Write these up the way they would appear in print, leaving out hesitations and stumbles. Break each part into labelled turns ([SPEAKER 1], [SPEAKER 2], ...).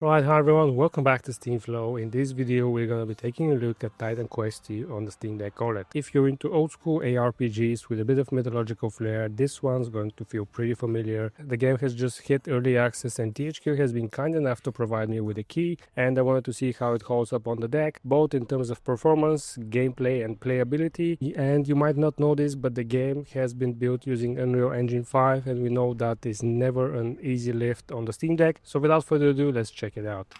[SPEAKER 1] Right, hi everyone, welcome back to SteamFlow. In this video, we're going to be taking a look at Titan Quest 2 on the Steam Deck OLED. If you're into old school ARPGs with a bit of mythological flair, this one's going to feel pretty familiar. The game has just hit early access and THQ has been kind enough to provide me with a key, and I wanted to see how it holds up on the deck, both in terms of performance, gameplay and playability. And you might not know this, but the game has been built using Unreal Engine 5, and we know that is never an easy lift on the Steam Deck. So without further ado, let's check it out.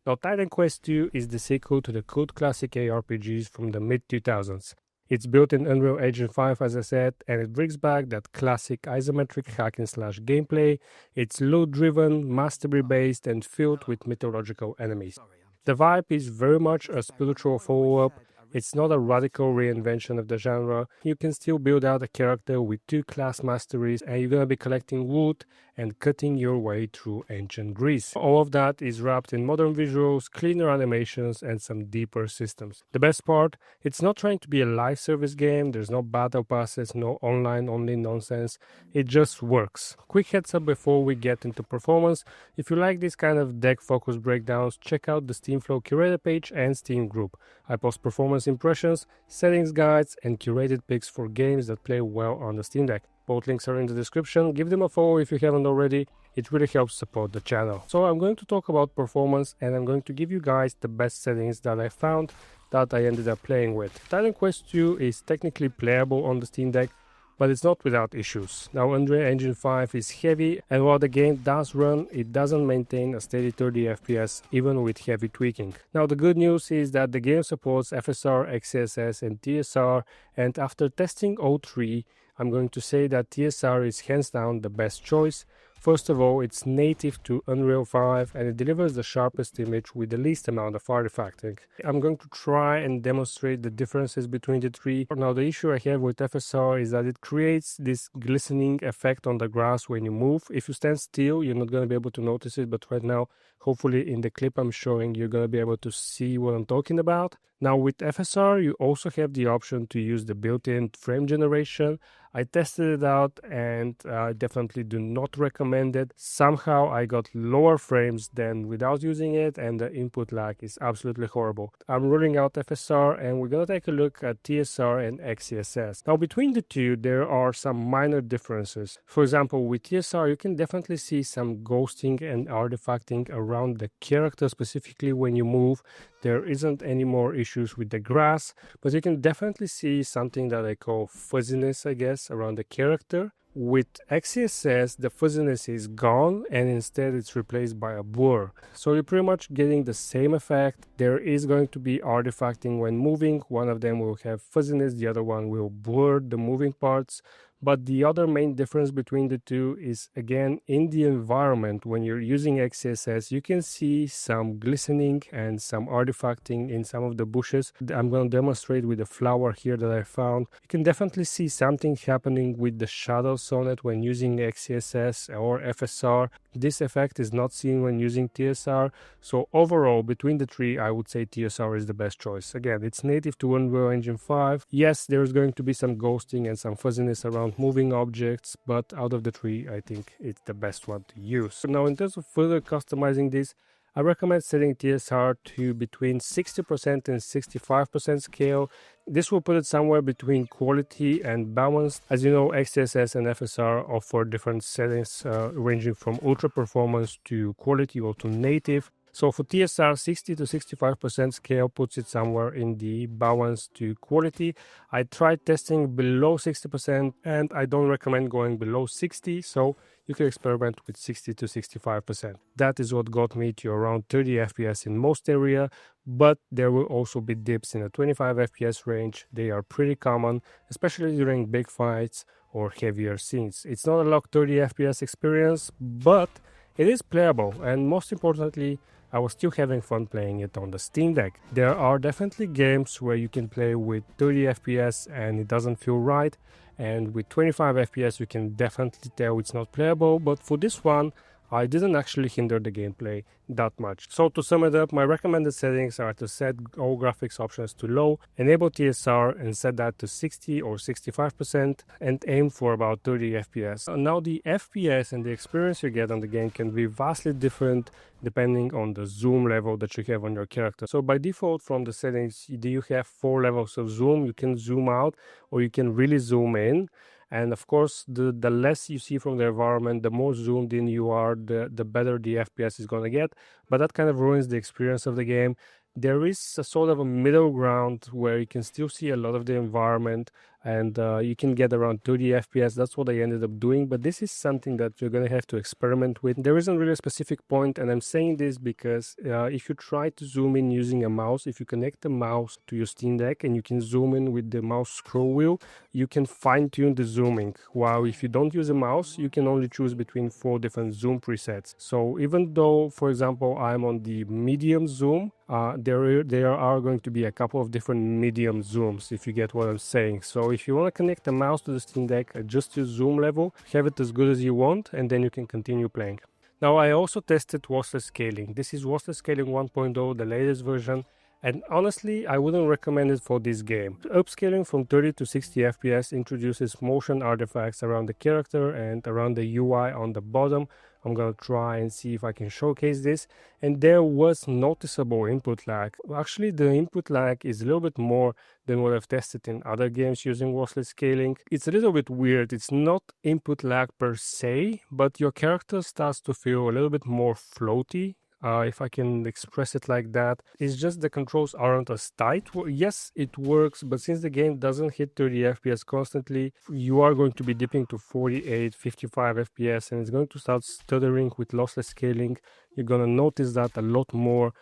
[SPEAKER 1] Now, Titan Quest 2 is the sequel to the cult classic ARPGs from the mid-2000s. It's built in Unreal Engine 5, as I said, and it brings back that classic isometric hack-and-slash gameplay. It's loot-driven, mastery-based, and filled with mythological enemies. The vibe is very much a spiritual follow-up. It's not a radical reinvention of the genre. You can still build out a character with 2 class masteries, and you're gonna be collecting loot and cutting your way through ancient Greece. All of that is wrapped in modern visuals, cleaner animations, and some deeper systems. The best part, it's not trying to be a live service game. There's no battle passes, no online-only nonsense. It just works. Quick heads up before we get into performance. If you like this kind of deck-focused breakdowns, check out the SteamFlow Curator page and Steam group. I post performance impressions, settings guides, and curated picks for games that play well on the Steam Deck. Both links are in the description. Give them a follow if you haven't already. It really helps support the channel. So I'm going to talk about performance, and I'm going to give you guys the best settings that I found that I ended up playing with. Titan Quest 2 is technically playable on the Steam Deck, but it's not without issues. Now, Unreal Engine 5 is heavy, and while the game does run, it doesn't maintain a steady 30 FPS even with heavy tweaking. Now, the good news is that the game supports FSR, XeSS and TSR, and after testing all three, I'm going to say that TSR is hands down the best choice. First of all, it's native to Unreal 5 and it delivers the sharpest image with the least amount of artifacting. I'm going to try and demonstrate the differences between the three. Now, the issue I have with FSR is that it creates this glistening effect on the grass when you move. If you stand still, you're not going to be able to notice it, but right now, hopefully in the clip I'm showing, you're going to be able to see what I'm talking about. Now, with FSR, you also have the option to use the built-in frame generation. I tested it out and I definitely do not recommend it. Somehow I got lower frames than without using it, and the input lag is absolutely horrible. I'm ruling out FSR and we're gonna take a look at TSR and XeSS. Now, between the two, there are some minor differences. For example, with TSR, you can definitely see some ghosting and artifacting around the character, specifically when you move. There isn't any more issues with the grass, but you can definitely see something that I call fuzziness, I guess, around the character. With XeSS, the fuzziness is gone and instead it's replaced by a blur. So you're pretty much getting the same effect. There is going to be artifacting when moving. One of them will have fuzziness, the other one will blur the moving parts. But the other main difference between the two is, again, in the environment. When you're using XeSS, you can see some glistening and some artifacting in some of the bushes. I'm going to demonstrate with the flower here that I found. You can definitely see something happening with the shadows on it when using XeSS or FSR. This effect is not seen when using TSR. So overall, between the three, I would say TSR is the best choice. Again, it's native to Unreal Engine 5. Yes, there's going to be some ghosting and some fuzziness around moving objects, but out of the three, I think it's the best one to use. Now, in terms of further customizing this, I recommend setting TSR to between 60% and 65% scale. This will put it somewhere between quality and balance. As you know, XeSS and FSR offer different settings ranging from ultra performance to quality or to native. So for TSR, 60 to 65% scale puts it somewhere in the balance to quality. I tried testing below 60% and I don't recommend going below 60, so you can experiment with 60 to 65%. That is what got me to around 30 FPS in most area, but there will also be dips in the 25 FPS range. They are pretty common, especially during big fights or heavier scenes. It's not a locked 30 FPS experience, but it is playable, and most importantly, I was still having fun playing it on the Steam Deck. There are definitely games where you can play with 30 FPS and it doesn't feel right, and with 25 FPS you can definitely tell it's not playable, but for this one it didn't actually hinder the gameplay that much. So to sum it up, my recommended settings are to set all graphics options to low, enable TSR and set that to 60 or 65%, and aim for about 30 FPS. Now the FPS and the experience you get on the game can be vastly different depending on the zoom level that you have on your character. So by default from the settings, you have 4 levels of zoom. You can zoom out or you can really zoom in. And of course, the less you see from the environment, the more zoomed in you are, the better the FPS is going to get. But that kind of ruins the experience of the game. There is a sort of a middle ground where you can still see a lot of the environment, and you can get around 30 FPS. That's what I ended up doing, but this is something that you're going to have to experiment with. There isn't really a specific point, and I'm saying this because if you try to zoom in using a mouse, if you connect the mouse to your Steam Deck and you can zoom in with the mouse scroll wheel, you can fine-tune the zooming. While if you don't use a mouse, you can only choose between 4 different zoom presets. So even though, for example, I'm on the medium zoom, there are going to be a couple of different medium zooms, if you get what I'm saying. So if you want to connect the mouse to the Steam Deck, adjust your zoom level, have it as good as you want, and then you can continue playing. Now I also tested Lossless Scaling. This is Lossless Scaling 1.0, the latest version. And honestly, I wouldn't recommend it for this game. Upscaling from 30 to 60 FPS introduces motion artifacts around the character and around the UI on the bottom. I'm gonna try and see if I can showcase this. And there was noticeable input lag. Actually, the input lag is a little bit more than what I've tested in other games using Lossless Scaling. It's a little bit weird. It's not input lag per se, but your character starts to feel a little bit more floaty. If I can express it like that. It's just the controls aren't as tight. Well, yes, it works, but since the game doesn't hit 30 FPS constantly, you are going to be dipping to 48, 55 FPS, and it's going to start stuttering with Lossless Scaling. You're going to notice that a lot more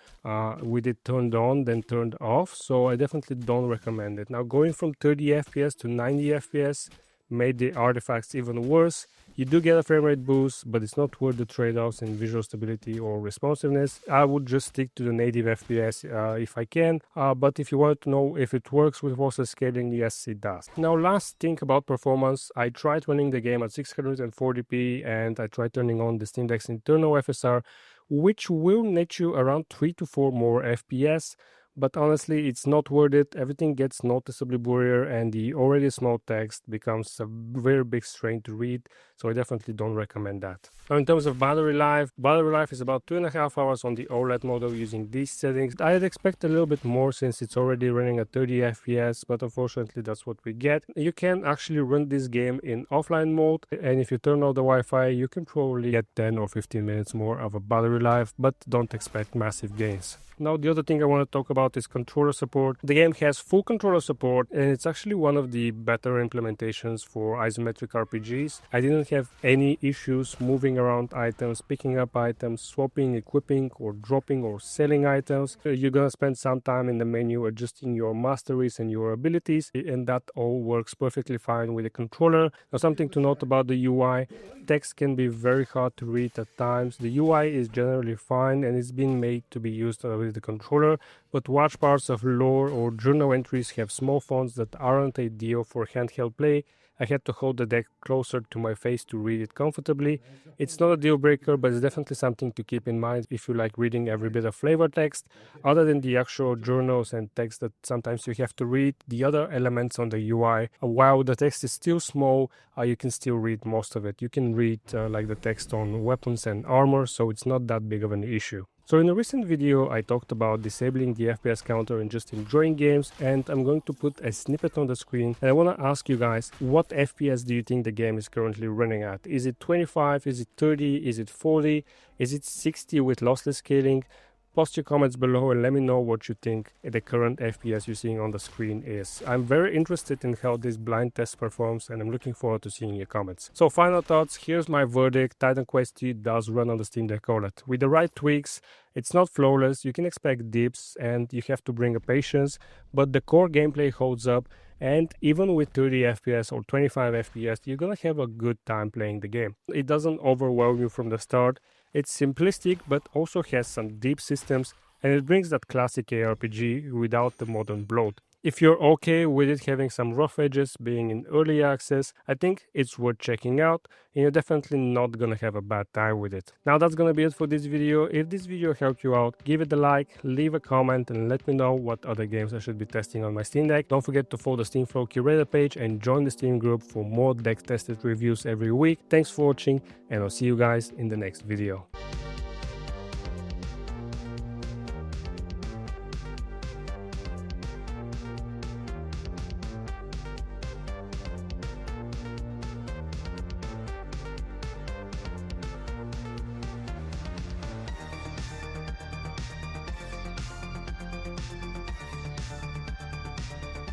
[SPEAKER 1] with it turned on than turned off, so I definitely don't recommend it. Now, going from 30 FPS to 90 FPS made the artifacts even worse. You do get a frame rate boost, but it's not worth the trade-offs in visual stability or responsiveness. I would just stick to the native FPS if I can, but if you want to know if it works with Lossless Scaling, yes, it does. Now, last thing about performance, I tried running the game at 640p and I tried turning on the Steam Deck's internal FSR, which will net you around 3 to 4 more FPS. But honestly, it's not worth it. Everything gets noticeably blurrier and the already small text becomes a very big strain to read, so I definitely don't recommend that. Now, in terms of battery life is about 2.5 hours on the OLED model using these settings. I'd expect a little bit more since it's already running at 30 FPS, but unfortunately that's what we get. You can actually run this game in offline mode, and if you turn off the Wi-Fi, you can probably get 10 or 15 minutes more of a battery life, but don't expect massive gains. Now, the other thing I want to talk about is controller support. The game has full controller support, and it's actually one of the better implementations for isometric RPGs. I didn't have any issues moving around items, picking up items, swapping, equipping, or dropping or selling items. You're gonna spend some time in the menu adjusting your masteries and your abilities, and that all works perfectly fine with the controller. Now, something to note about the UI, text can be very hard to read at times. The UI is generally fine, and it's been made to be used with the controller, but large parts of lore or journal entries have small fonts that aren't ideal for handheld play. I had to hold the deck closer to my face to read it comfortably. It's not a deal breaker, but it's definitely something to keep in mind if you like reading every bit of flavor text. Other than the actual journals and text that sometimes you have to read, the other elements on the UI, while the text is still small, you can still read most of it. You can read like the text on weapons and armor, so it's not that big of an issue. So in a recent video, I talked about disabling the FPS counter and just enjoying games, and I'm going to put a snippet on the screen, and I want to ask you guys, what FPS do you think the game is currently running at? Is it 25? Is it 30? Is it 40? Is it 60 with lossless scaling? Post your comments below and let me know what you think the current FPS you're seeing on the screen is. I'm very interested in how this blind test performs, and I'm looking forward to seeing your comments. So final thoughts, here's my verdict. Titan Quest 2 does run on the Steam Deck OLED. With the right tweaks, it's not flawless, you can expect dips and you have to bring a patience, but the core gameplay holds up, and even with 30 FPS or 25 FPS, you're gonna have a good time playing the game. It doesn't overwhelm you from the start. It's simplistic, but also has some deep systems, and it brings that classic ARPG without the modern bloat. If you're okay with it having some rough edges, being in early access, I think it's worth checking out, and you're definitely not gonna have a bad time with it. Now that's gonna be it for this video. If this video helped you out, give it a like, leave a comment, and let me know what other games I should be testing on my Steam Deck. Don't forget to follow the Steam Flow Curator page and join the Steam group for more deck tested reviews every week. Thanks for watching, and I'll see you guys in the next video.